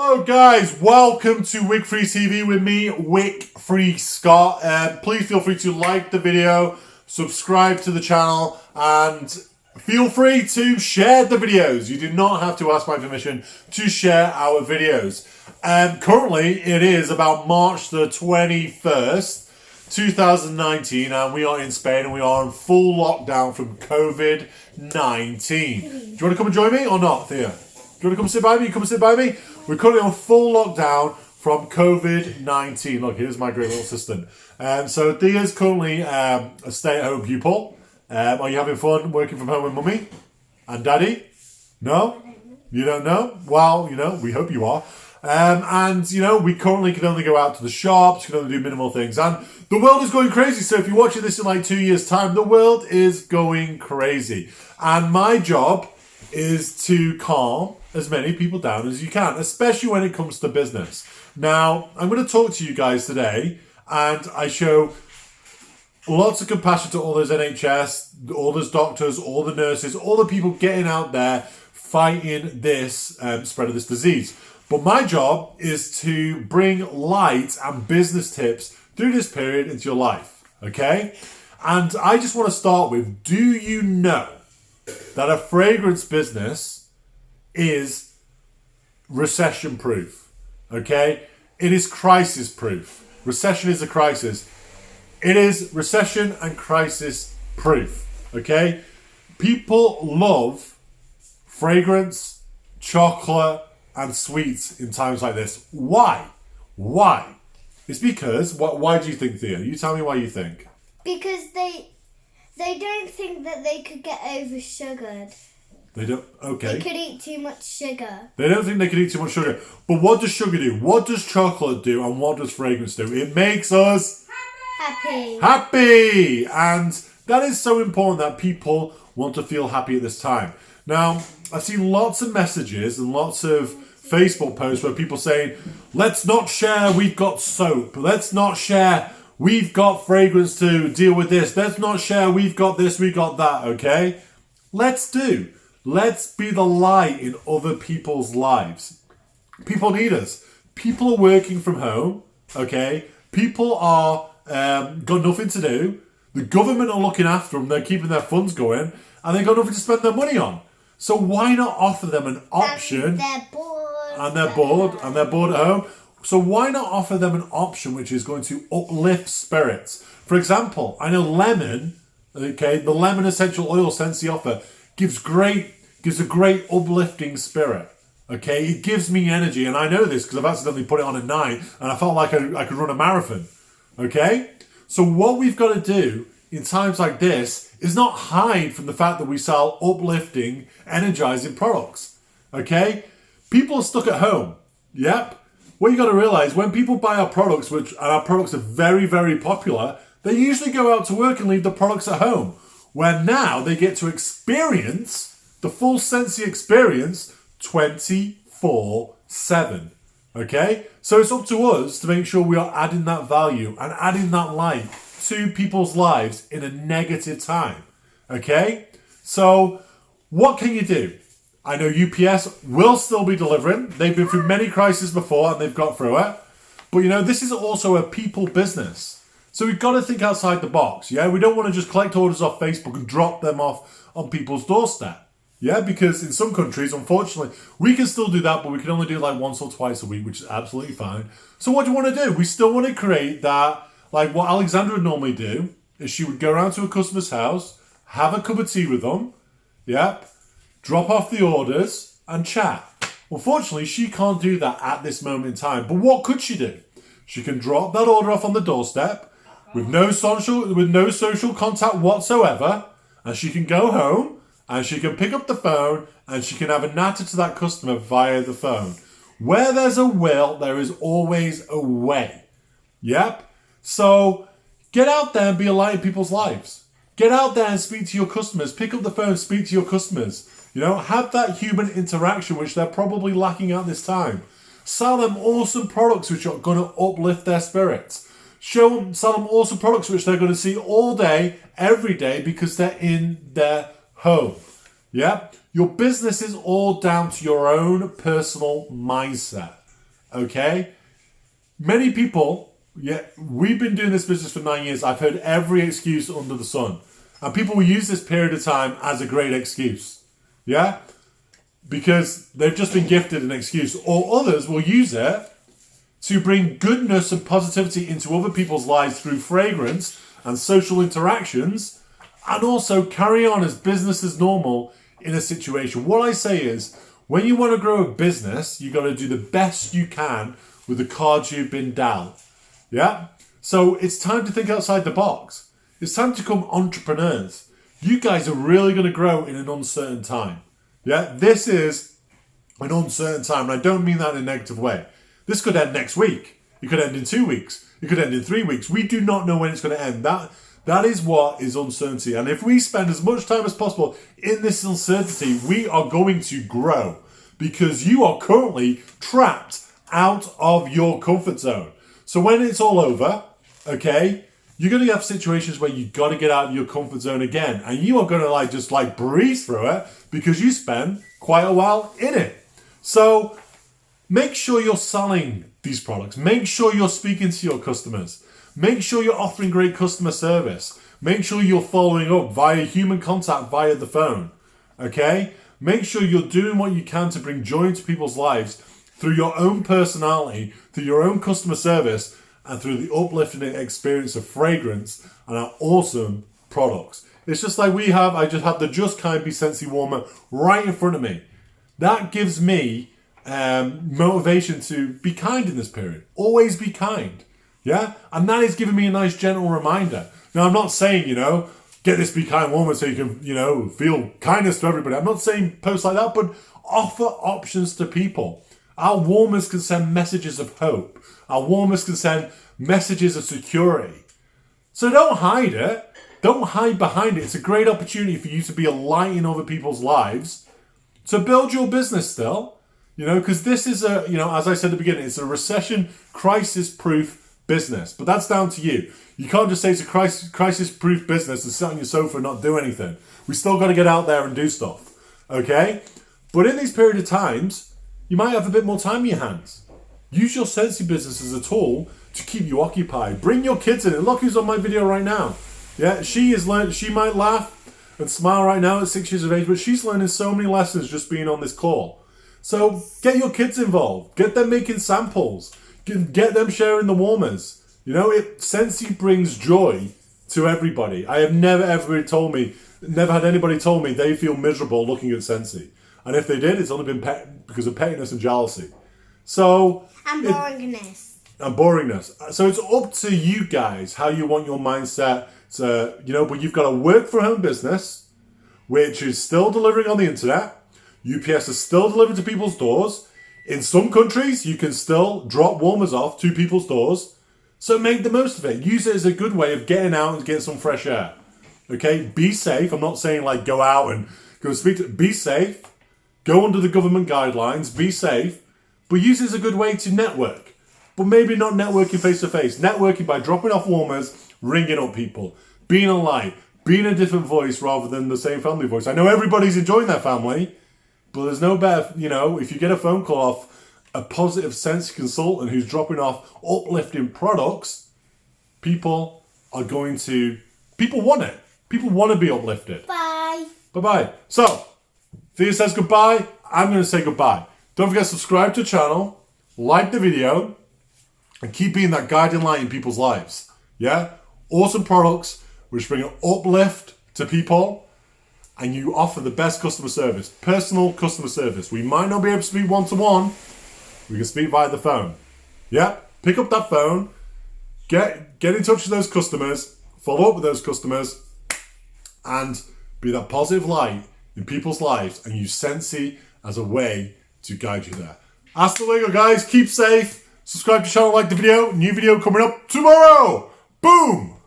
Hello guys, welcome to Wickfree TV with me, Wickfree Scott. Please feel free to like the video, subscribe to the channel, and feel free to share the videos. You do not have to ask my permission to share our videos. Currently, it is about March the 21st, 2019, and we are in Spain and we are in full lockdown from COVID-19. Do you want to come and join me or not, Thea? Do you want to come sit by me? Come sit by me. We're currently on full lockdown from COVID-19. Look, here's my great little assistant. So Thea's currently a stay-at-home pupil. Are you having fun working from home with mummy and daddy? No? You don't know? Well, we hope you are. We currently can only go out to the shops, can only do minimal things. And the world is going crazy. So if you're watching this in like 2 years' time, the world is going crazy. And my job is to calm as many people down as you can, especially when it comes to business. Now, I'm going to talk to you guys today, and I show lots of compassion to all those NHS, all those doctors, all the nurses, all the people getting out there fighting this spread of this disease. But my job is to bring light and business tips through this period into your life, okay? And I just want to start with, do you know that a fragrance business is recession proof, okay? It is crisis proof. Recession is a crisis. It is recession and crisis proof, okay? People love fragrance, chocolate, and sweets in times like this. Why? Why? It's because, why do you think, Thea? You tell me why you think. Because they don't think that they could get over sugared. They don't, okay. They could eat too much sugar. They don't think they can eat too much sugar. But what does sugar do? What does chocolate do? And what does fragrance do? It makes us happy. And that is so important that people want to feel happy at this time. Now, I've seen lots of messages and lots of Facebook posts where people saying, let's not share, we've got soap. Let's not share, we've got fragrance to deal with this. Let's not share, we've got this, we got that, okay? Let's do. Let's be the light in other people's lives. People need us. People are working from home, okay? People are got nothing to do. The government are looking after them. They're keeping their funds going, and they've got nothing to spend their money on. So why not offer them an option? They're bored. And they're bored at home. So why not offer them an option which is going to uplift spirits? For example, I know lemon, okay, the lemon essential oil Scentsy offer gives a great uplifting spirit. Okay, it gives me energy, and I know this because I've accidentally put it on at night, and I felt like I could run a marathon. Okay, so what we've got to do in times like this is not hide from the fact that we sell uplifting, energizing products. Okay, people are stuck at home. Yep. What you got to realize, when people buy our products, and our products are very, very popular, they usually go out to work and leave the products at home. Where now they get to experience the full Scentsy experience 24/7. Okay? So it's up to us to make sure we are adding that value and adding that light to people's lives in a negative time. Okay? So what can you do? I know UPS will still be delivering. They've been through many crises before and they've got through it. But this is also a people business. So we've got to think outside the box. Yeah? We don't want to just collect orders off Facebook and drop them off on people's doorstep. Yeah, because in some countries, unfortunately, we can still do that, but we can only do it like once or twice a week, which is absolutely fine. So what do you want to do? We still want to create that, like what Alexandra would normally do, is she would go around to a customer's house, have a cup of tea with them, yep, drop off the orders, and chat. Unfortunately, she can't do that at this moment in time. But what could she do? She can drop that order off on the doorstep with no social contact whatsoever, and she can go home, and she can pick up the phone and she can have a natter to that customer via the phone. Where there's a will, there is always a way. Yep. So get out there and be a light in people's lives. Get out there and speak to your customers. Pick up the phone, speak to your customers. Have that human interaction which they're probably lacking at this time. Sell them awesome products which are going to uplift their spirits. Sell them awesome products which they're going to see all day, every day, because they're in their home. Yeah? Your business is all down to your own personal mindset. Okay? Many people, we've been doing this business for 9 years. I've heard every excuse under the sun. And people will use this period of time as a great excuse. Yeah? Because they've just been gifted an excuse. Or others will use it to bring goodness and positivity into other people's lives through fragrance and social interactions, and also carry on as business as normal in a situation. What I say is, when you want to grow a business, you got to do the best you can with the cards you've been dealt. Yeah? So it's time to think outside the box. It's time to become entrepreneurs. You guys are really going to grow in an uncertain time. Yeah? This is an uncertain time, and I don't mean that in a negative way. This could end next week. It could end in 2 weeks. It could end in 3 weeks. We do not know when it's going to end. That is what is uncertainty. And if we spend as much time as possible in this uncertainty, we are going to grow, because you are currently trapped out of your comfort zone. So when it's all over, okay, you're going to have situations where you've got to get out of your comfort zone again. And you are going to just breeze through it because you spend quite a while in it. So make sure you're selling these products. Make sure you're speaking to your customers. Make sure you're offering great customer service. Make sure you're following up via human contact via the phone. Okay? Make sure you're doing what you can to bring joy into people's lives through your own personality, through your own customer service, and through the uplifting experience of fragrance and our awesome products. It's just like I just have the Just Kind Be Scentsy Warmer right in front of me. That gives me motivation to be kind in this period. Always be kind. Yeah? And that is giving me a nice gentle reminder. Now, I'm not saying, get this Be Kind Warmer so you can, feel kindness to everybody. I'm not saying post like that, but offer options to people. Our warmers can send messages of hope. Our warmers can send messages of security. So don't hide it. Don't hide behind it. It's a great opportunity for you to be a light in other people's lives, to build your business still. Because this is as I said at the beginning, it's a recession crisis proof business. But that's down to you. You can't just say it's a crisis proof business and sit on your sofa and not do anything. We still got to get out there and do stuff. Okay? But in these period of times, you might have a bit more time in your hands. Use your Scentsy business as a tool to keep you occupied. Bring your kids in. Look who's on my video right now. Yeah, she might laugh and smile right now at 6 years of age, but she's learning so many lessons just being on this call. So get your kids involved. Get them making samples. Get them sharing the warmers. Scentsy brings joy to everybody. I have never had anybody told me they feel miserable looking at Scentsy. And if they did, it's only been because of pettiness and jealousy. And boringness. So it's up to you guys how you want your mindset to, but you've got a work from home business, which is still delivering on the internet. UPS is still delivering to people's doors. In some countries, you can still drop warmers off to people's doors. So make the most of it. Use it as a good way of getting out and getting some fresh air. Okay? Be safe. I'm not saying go out and go speak to... Be safe. Go under the government guidelines. Be safe. But use it as a good way to network. But maybe not networking face-to-face. Networking by dropping off warmers, ringing up people, being a light, being a different voice rather than the same family voice. I know everybody's enjoying their family, but there's no better, if you get a phone call off a positive Scentsy consultant who's dropping off uplifting products, people want it. People want to be uplifted. Bye. Bye-bye. So, Thea says goodbye. I'm going to say goodbye. Don't forget to subscribe to the channel, like the video, and keep being that guiding light in people's lives. Yeah? Awesome products which bring an uplift to people, and you offer the best customer service, personal customer service. We might not be able to speak one-to-one. We can speak via the phone. Yeah? Pick up that phone, get in touch with those customers, follow up with those customers, and be that positive light in people's lives, and use Scentsy as a way to guide you there. Hasta luego, guys. Keep safe. Subscribe to the channel, like the video. New video coming up tomorrow. Boom!